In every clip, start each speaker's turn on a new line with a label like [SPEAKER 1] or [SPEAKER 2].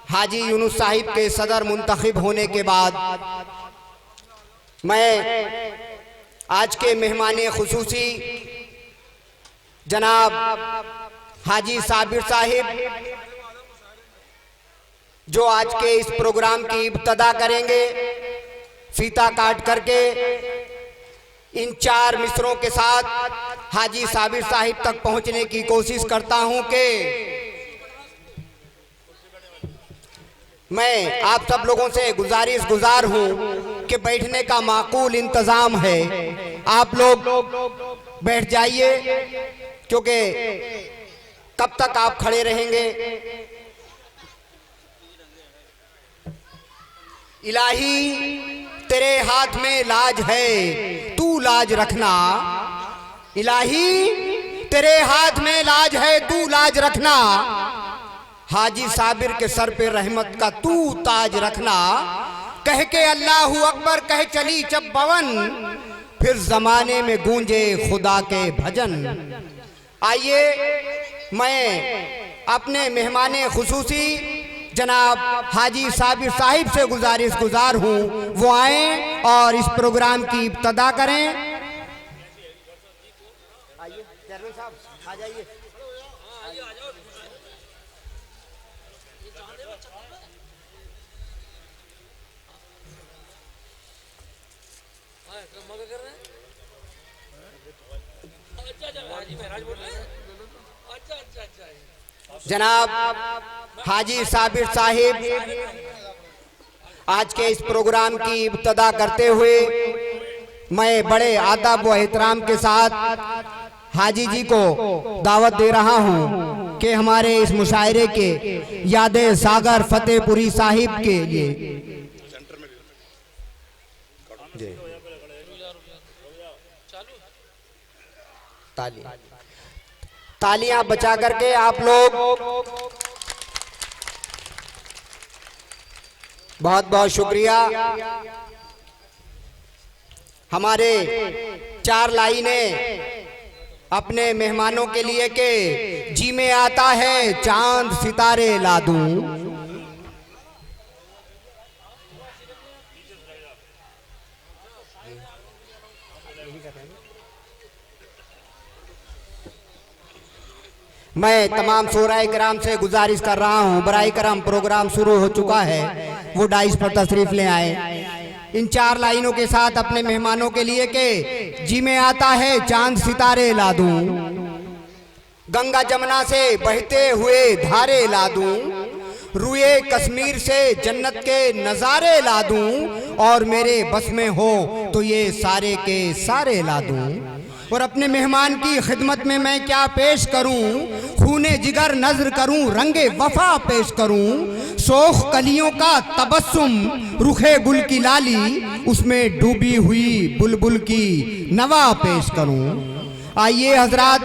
[SPEAKER 1] हाजी यूनुस साहिब के सदर मुंतखब होने के बाद मैं आज के मेहमान खुसूसी जनाब हाजी साबिर साहिब जो आज के इस प्रोग्राम की इब्तदा करेंगे, फीता काट करके इन 4 मिसरों के साथ हाजी साबिर साहिब तक पहुंचने की कोशिश करता हूं कि मैं आप सब लोगों से गुजार हूं कि बैठने का माकूल इंतजाम है, आप लोग बैठ जाइए, क्योंकि कब तक आप खड़े रहेंगे। इलाही तेरे हाथ में लाज है, तू लाज रखना। इलाही तेरे हाथ में लाज है, तू लाज रखना। हाजी साबिर के सर पे रहमत का तू ताज रखना। कह के अल्लाहू अकबर कह चली जब बवन, फिर जमाने में गूंजे खुदा के भजन। आइए मैं अपने मेहमान खुसूसी जनाब हाजी साबिर साहिब से गुजार हूँ वो आए और इस प्रोग्राम की इब्तदा करें। आइए चेयरमैन साहब आ जाइए। जनाब हाजी साबिर साहिब आज के इस प्रोग्राम की इब्तदा करते हुए मैं बड़े आदब व एहतराम के साथ हाजी जी को दावत दे रहा हूं कि हमारे इस मुशायरे के यादे सागर फतेहपुरी साहिब के लिए तालियां बचा करके आप लोग बहुत बहुत शुक्रिया। हमारे 4 लाइनें अपने मेहमानों के लिए के जी में आता है चांद सितारे ला दूं। मैं तमाम शोराए किराम से गुजारिश कर रहा हूँ, बराए करम प्रोग्राम शुरू हो चुका है, वो डाइस पर तशरीफ ले आए। इन 4 लाइनों के साथ अपने मेहमानों के लिए के जी में आता है चांद सितारे ला दूं, गंगा जमुना से बहते हुए धारे ला दूं, रुए कश्मीर से जन्नत के नजारे ला दूं, और मेरे बस में हो तो ये सारे के सारे ला दूं। और अपने मेहमान की खिदमत में मैं क्या पेश करूं, खूने जिगर नजर करूं, रंगे वफा पेश करूं, सोख कलियों का तबस्सुम, रुखे गुल की लाली, उसमें डूबी हुई बुलबुल की नवा पेश करूं। आइए हजरात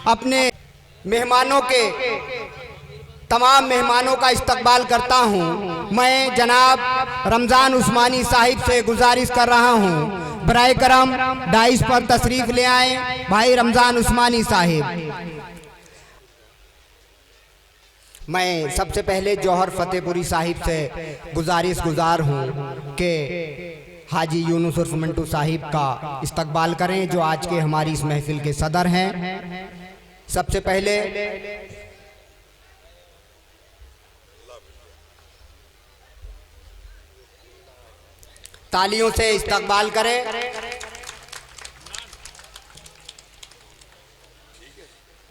[SPEAKER 1] अपने मेहमानों के तमाम मेहमानों का इस्तकबाल करता हूं। मैं जनाब रमजान उस्मानी साहिब से गुजारिश कर रहा हूं, बराए करम डाइस पर तशरीफ ले आए भाई रमजान उस्मानी साहिब। मैं सबसे पहले जौहर फतेहपुरी साहिब से गुजार हूँ कि हाजी यूनुस उर्फ मंटू साहिब का इस्तकबाल करें, जो आज के हमारी इस महफिल के सदर हैं। सबसे पहले तालियों से इस्तकबाल करें।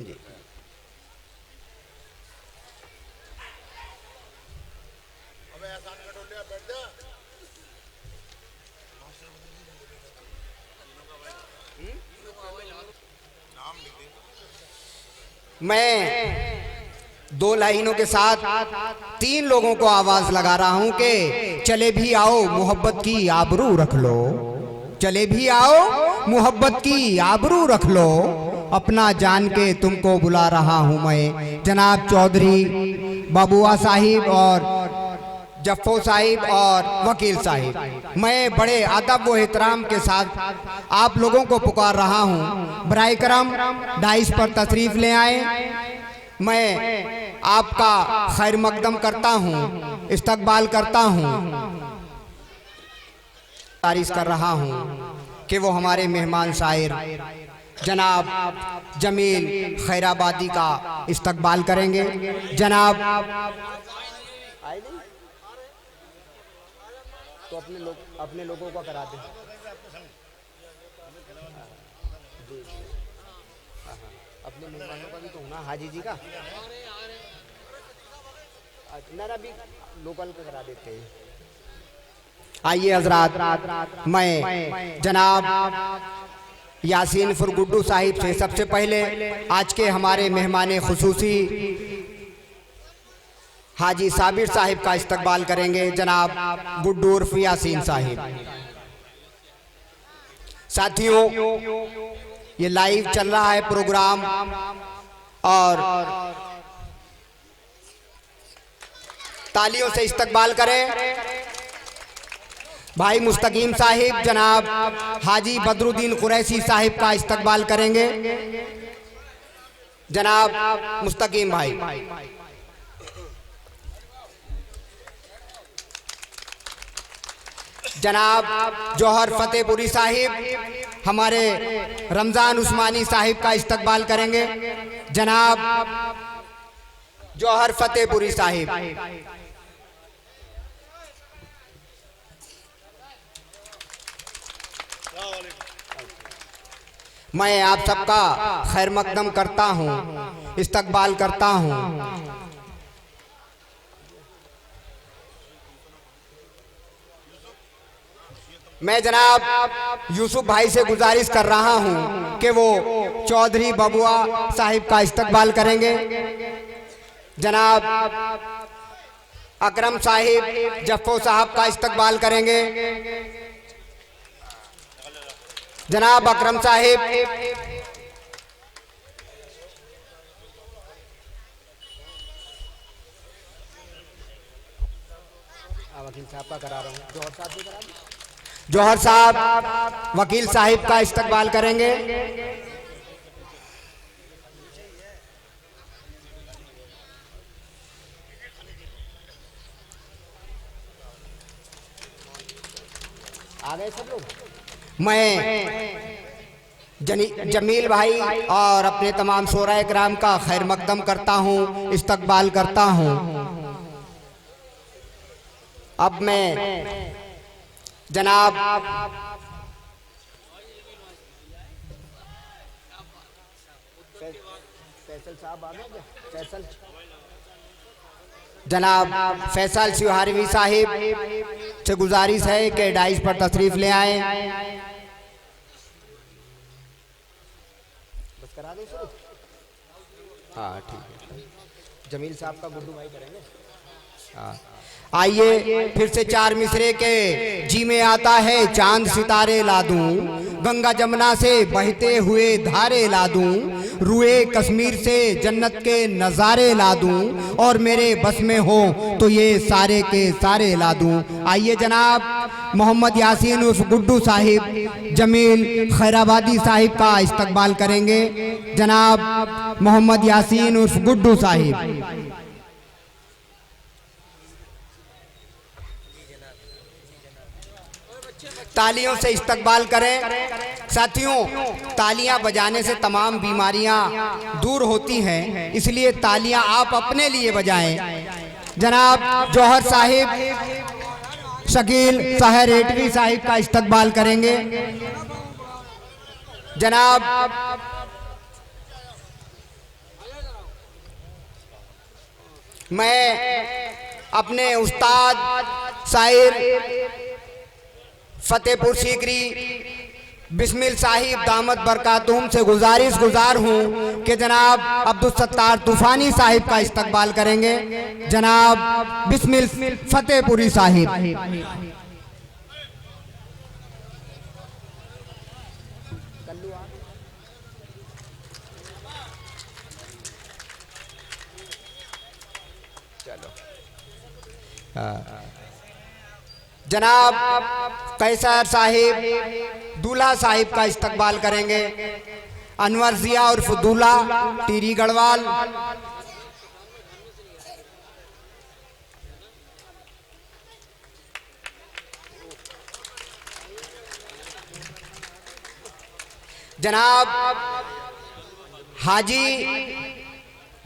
[SPEAKER 1] जी। मैं 2 लाइनों के साथ 3 लोगों को आवाज लगा रहा हूं कि चले भी आओ मोहब्बत की आबरू रख लो, चले भी आओ मोहब्बत की आबरू रख लो, अपना जान के तुमको बुला रहा हूं मैं। जनाब चौधरी बाबुआ साहिब और जफ्फो साहिब और वकील साहिब, मैं बड़े अदब व एहतराम के साथ आप लोगों को पुकार रहा हूं, बराए करम डाइस पर तशरीफ ले आए। मैं आपका खैर मकदम करता हूँ, इस्तकबाल करता हूँ, तारीफ कर रहा हूँ कि वो हमारे मेहमान शायर जनाब जमील खैराबादी का इस्तकबाल करेंगे। जनाब तो अपने लोगों को करा दें। अपने मेहमानों का भी तो होना, हाजी जी का नरा भी लोकल का करा देते हैं। आइए हजरात, मैं जनाब यासीन फुरगुड्डू साहिब से सबसे पहले आज के हमारे मेहमान खुसूसी हाजी साबिर साहिब का इस्तकबाल करेंगे। जनाब गुड्डू उर्फ यासीन साहिब। साथियों, ये लाइव चल रहा है प्रोग्राम और तालियों से इस्तकबाल करें। भाई मुस्तकीम साहिब जनाब हाजी बदरुद्दीन कुरैशी साहिब का इस्तकबाल करेंगे। जनाब मुस्तकीम भाई। जनाब जौहर फतेहपुरी साहिब हमारे रमजान उस्मानी साहिब का इस्तकबाल करेंगे। जनाब जौहर फतेहपुरी साहिब। मैं आप सबका खैर मकदम करता हूँ, इस्तकबाल करता हूँ। मैं जनाब यूसुफ भाई से गुजारिश कर रहा हूँ कि वो चौधरी बबुआ साहिब का इस्तकबाल करेंगे। जनाब अकरम साहिब जफ्फो साहब का इस्तकबाल करेंगे। जनाब अकरम साहिब। वकील साहब का करा रहा हूँ, जौहर साहब भी करा दूं। जौहर साहब वकील साहिब का इस्तकबाल करेंगे। आ गए सब लोग। मैं जमील भाई और अपने तमाम शोरा इकराम का खैर मकदम करता हूँ, इस्तकबाल करता हूँ। अब मैं जनाब फैसल साहब आ गए। फैसल जनाब फैसल सिहारवी साहिब से गुजारिश है कि डाइस पर तशरीफ ले आए। बस करा दें शुरू। हाँ ठीक है। जमील साहब का गुड्डू भाई करेंगे। हाँ आइए फिर से चार मिसरे के जी में आता है चांद सितारे ला दूं, गंगा जमुना से बहते हुए धारे ला दूं, रुए कश्मीर से जन्नत के नज़ारे ला दूं, और मेरे बस में हो तो ये सारे के सारे ला दूं। आइए जनाब मोहम्मद यासीन उर्फ गुड्डू साहिब जमील खैराबादी साहिब का इस्तकबाल करेंगे। जनाब मोहम्मद यासीन उर्फ गुड्डू साहिब। तालियों से इस्तकबाल करें। साथियों, तालियां बजाने से तमाम बीमारियां दूर होती हैं, इसलिए तालियां आप अपने लिए बजाएं। जनाब जौहर साहिब शकील साहर एटवी साहिब का इस्तकबाल करेंगे। जनाब मैं अपने उस्ताद शायर फतेहपुर सीकरी बिस्मिल साहिब दामद बरकातुहुम से गुजार हूँ कि जनाब अब्दुल सत्तार तूफानी साहिब का इस्तकबाल करेंगे। जनाब बिस्मिल फतेहपुरी साहिब। चलो जनाब कैसर साहिब दूल्हा साहिब का इस्तकबाल करेंगे। अनवर जिया उर्फ दूल्हा टीरी गढ़वाल। जनाब हाजी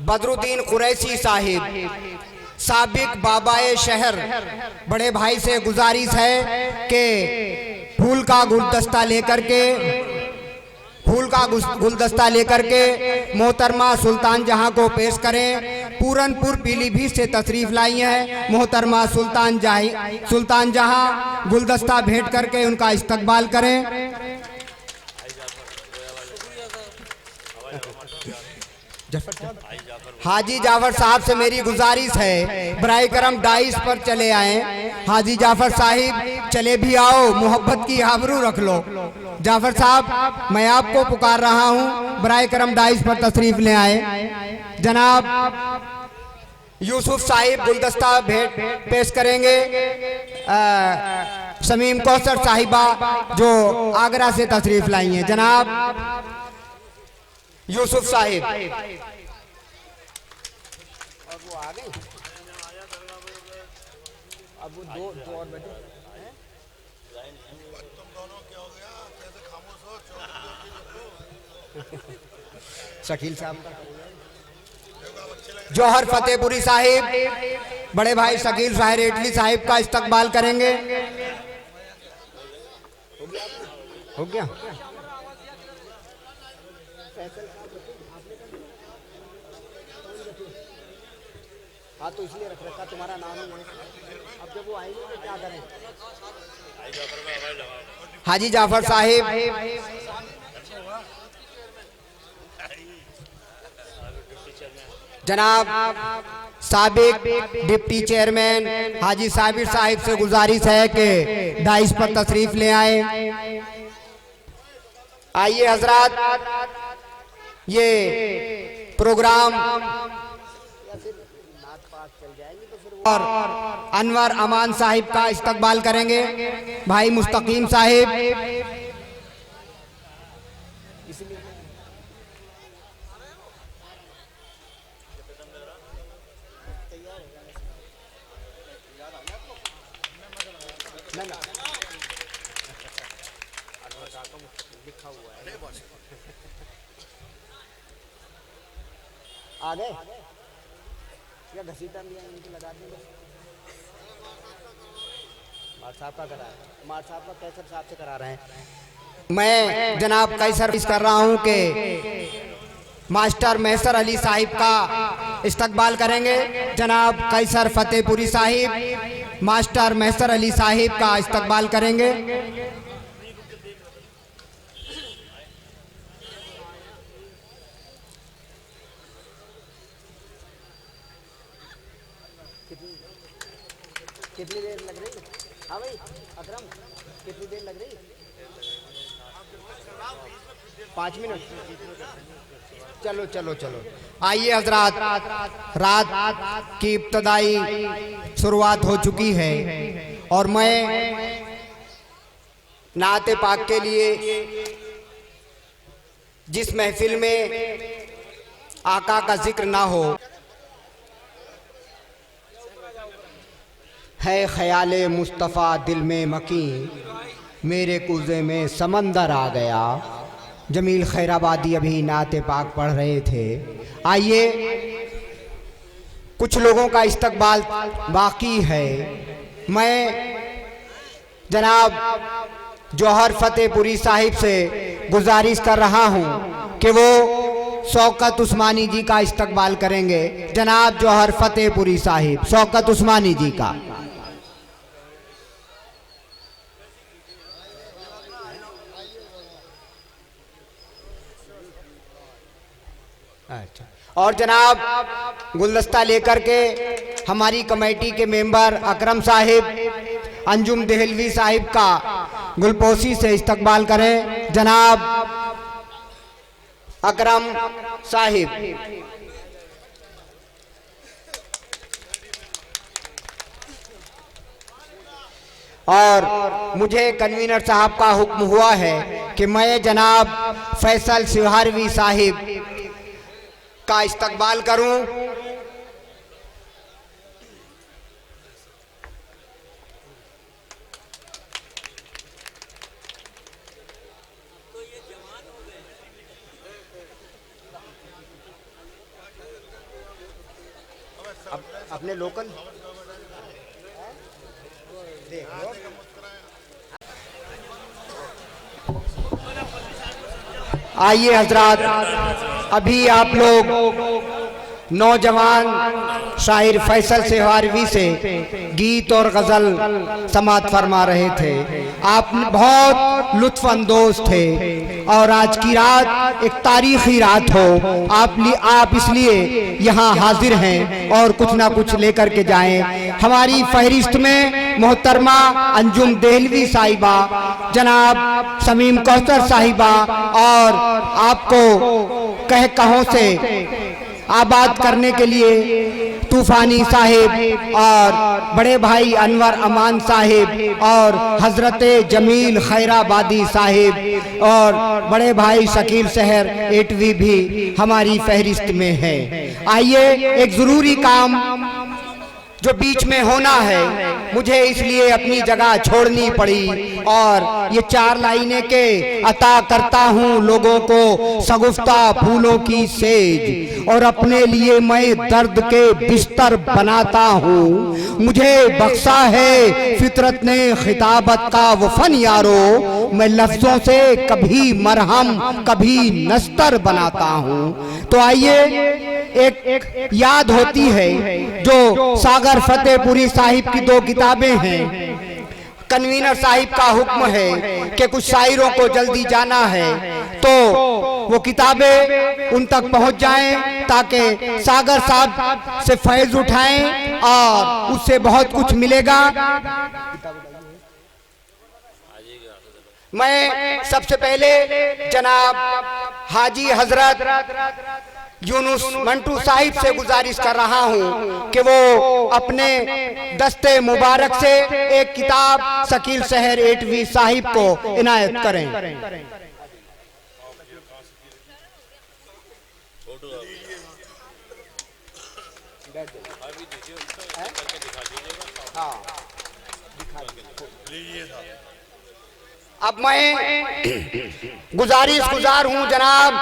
[SPEAKER 1] बदरुद्दीन कुरैशी साहिब, साबिक बाबाए शहर, बड़े भाई से गुजारिश है कि फूल का गुलदस्ता लेकर के मोहतरमा सुल्तान जहां को पेश करें। पूरनपुर पीलीभीत से तशरीफ लाई हैं मोहतरमा सुल्तान जहां, गुलदस्ता भेंट करके उनका इस्तकबाल करें। हाजी जाफर साहब से मेरी गुजारिश है बराए करम डाइस पर चले आए। हाजी जाफर साहिब चले भी आओ, मोहब्बत की आबरू रख लो। जाफर साहब मैं आपको पुकार रहा हूँ, बराए करम डाइस पर तशरीफ ले आए। जनाब यूसुफ साहिब गुलदस्ता भेंट पेश करेंगे। शमीम कौसर साहिबा जो आगरा से तशरीफ लाई हैं। जनाब यूसुफ साहिब अब वो दो और बैठे। शकील साहब, जौहर फतेहपुरी साहिब, बड़े भाई शकील साहिर इटली साहिब का इस्तकबाल करेंगे। हो गया हाँ, तो इसलिए रख रखा, तुम्हारा नाम ही है। अब जब वो आएंगे तो क्या करें। हाजी जाफर साहिब, जनाब साबिक डिप्टी चेयरमैन हाजी साबिर साहिब से गुजारिश है कि डाइस पर तशरीफ ले आए। आइए हजरात, ये प्रोग्राम और अनवर अमान साहिब का इस्तकबाल करेंगे। भाई मुस्तकीम साहिब, आ गए या घसीटा लिया इनको लगा देंगे। मार साहब का करा रहे हैं, मार साहब का कैसर साहब से करा रहे हैं। मैं जनाब कैसर कर रहा हूं कि मास्टर मैसर अली साहिब का इस्तकबाल करेंगे। जनाब कैसर फतेहपुरी साहिब मास्टर मैसर अली साहिब का इस्तकबाल करेंगे। कितनी देर लग रही है? हाँ भाई अकरम, कितनी देर लग रही है? 5 मिनट। चलो चलो चलो, आइए हजरात, रात की इब्तदाई शुरुआत हो चुकी है और मैं नाते पाक के लिए जिस महफिल में आका का जिक्र ना हो, है ख्याले मुस्तफ़ा दिल में मकी, मेरे कुज़े में समंदर आ गया। जमील खैराबादी अभी नाते पाक पढ़ रहे थे। आइए, कुछ लोगों का इस्तकबाल बाकी है। मैं जनाब जौहर फतेहपुरी साहिब से गुजारिश कर रहा हूं कि वो शौकत उस्मानी जी का इस्तकबाल करेंगे। जनाब जौहर फतेहपुरी साहिब शौकत उस्मानी जी का। अच्छा, और जनाब गुलदस्ता लेकर के हमारी कमेटी के मेंबर अकरम साहिब अंजुम देहलवी साहिब का गुलपोशी से इस्तकबाल करें। जनाब अकरम साहिब। और मुझे कन्वीनर साहब का हुक्म हुआ है कि मैं जनाब फैसल सिहारवी साहिब का इस्तकबाल करूं। अपने लोकल आइए हजरात, अभी आप लोग नौजवान शायर फैसल सेहवारवी से गीत और गजल समात फरमा रहे थे। आप बहुत लुत्फ अंदोज थे और आज की रात एक तारीखी रात हो, आप इसलिए यहाँ हाजिर हैं और कुछ ना कुछ लेकर के जाएं। हमारी फहरिस्त में मोहतरमा अंजुम देहलवी साहिबा, जनाब शमीम कौसर साहिबा और आपको कहों से आबाद करने के लिए तूफानी साहिब और बड़े भाई अनवर अमान साहिब और हजरत जमील खैराबादी साहिब और बड़े भाई शकील शहर एटवी भी हमारी फहरिस्त में है। आइए, एक ज़रूरी काम जो बीच में होना है, मुझे इसलिए अपनी जगह छोड़नी पड़ी और ये 4 लाइनें के अता करता हूँ लोगों को सगुफ्ता फूलों की सेज, और अपने लिए मैं दर्द के बिस्तर बनाता हूँ। मुझे बख्शा है फितरत ने खिताबत का वो फन यारो, मैं लफ्जों से कभी मरहम कभी नस्तर बनाता हूँ। तो आइए, एक याद होती है जो सागर फतेहपुरी साहिब की 2 किताबें हैं। कन्वीनर साहिब का हुक्म है कि कुछ शायरों को जल्दी जाना है, तो वो किताबें उन तक पहुंच जाएं ताकि सागर साहब से फैज उठाएं और उससे बहुत कुछ मिलेगा। मैं सबसे पहले जनाब हाजी हजरत यूनुस मंटू साहिब से गुजारिश कर रहा हूं कि वो अपने दस्ते मुबारक से एक किताब शकील शहर एटवी साहिब को इनायत करें। अब मैं गुजार हूं जनाब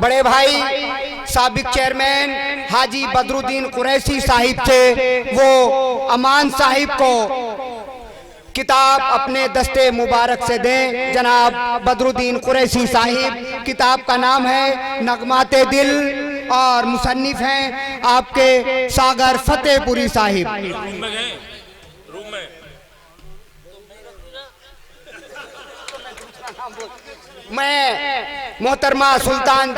[SPEAKER 1] बड़े भाई साबिक चेयरमैन हाजी बदरुद्दीन कुरैशी साहिब से, वो अमान साहिब को किताब अपने दस्ते मुबारक से दें। जनाब बदरुद्दीन कुरैशी साहिब, किताब का नाम है नगमाते दिल और मुसन्निफ हैं आपके सागर फतेहपुरी साहिब। मैं मोहतरमा सुल्तान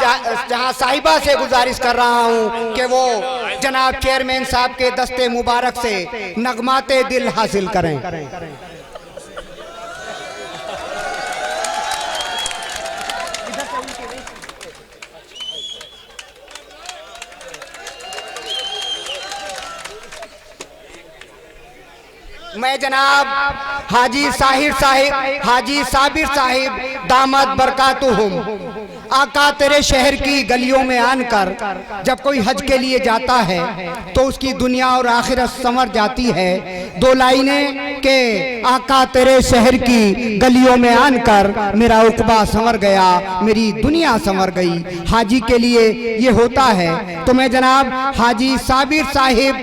[SPEAKER 1] जहां साहिबा से गुजारिश कर रहा हूं कि वो जनाब चेयरमैन साहब के दस्ते मुबारक से नगमाते दिल हासिल करें। मैं जनाब हाजी साबिर साहिब दामद बरकातुहुम, आका तेरे शहर की गलियों में आनकर जब कोई हज के लिए जाता है तो उसकी दुनिया और आखिरत संवर जाती है। 2 लाइनें के आका तेरे शहर की गलियों में आनकर मेरा उकबा संवर गया, मेरी दुनिया संवर गई। हाजी के लिए ये होता है। तो मैं जनाब हाजी साबिर साहिब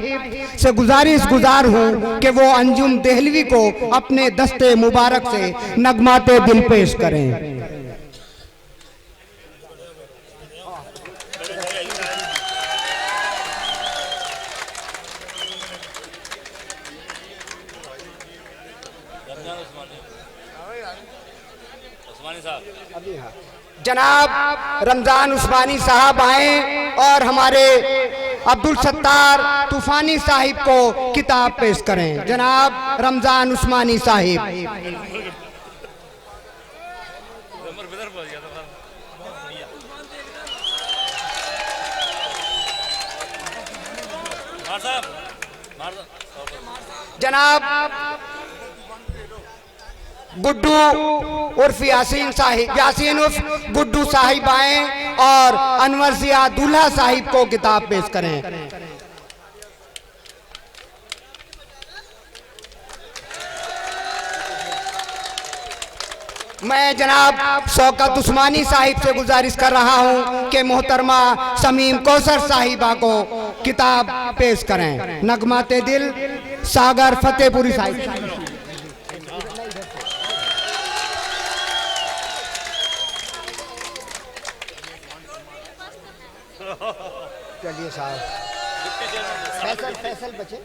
[SPEAKER 1] से गुजार हूँ कि वो अंजुम देहलवी को अपने दस्ते मुबारक से नगमाते दिल पेश करें। जनाब रमजान उस्मानी साहब आए और हमारे अब्दुल सत्तार तूफानी साहिब को किताब पेश करें। जनाब रमजान उस्मानी साहिब। जनाब गुड्डू उर्फ यासीन उर्फ गुड्डू साहिब आए और अनवर जिया दूल्हा साहिब को किताब पेश करें। मैं जनाब शौकत उस्मानी साहिब से गुजारिश कर रहा हूं कि मोहतरमा शमीम कौसर साहिबा को किताब पेश करें। नगमाते दिल सागर फतेहपुरी साहिब। चलिए साहब, फैसल बचे।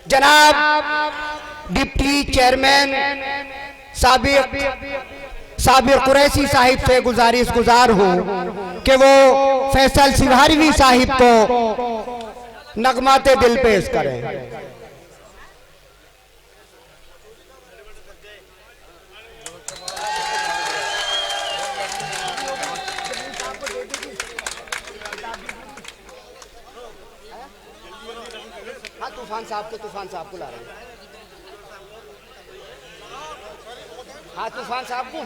[SPEAKER 1] जनाब डिप्टी चेयरमैन साबिर कुरैशी साहिब से गुजारिश गुजार हूँ कि वो फैसल सिवारवी साहिब को नगमाते दिल पेश करें। हाँ, तूफान साहब को ला रहे हैं। हाँ, तूफान साहब को।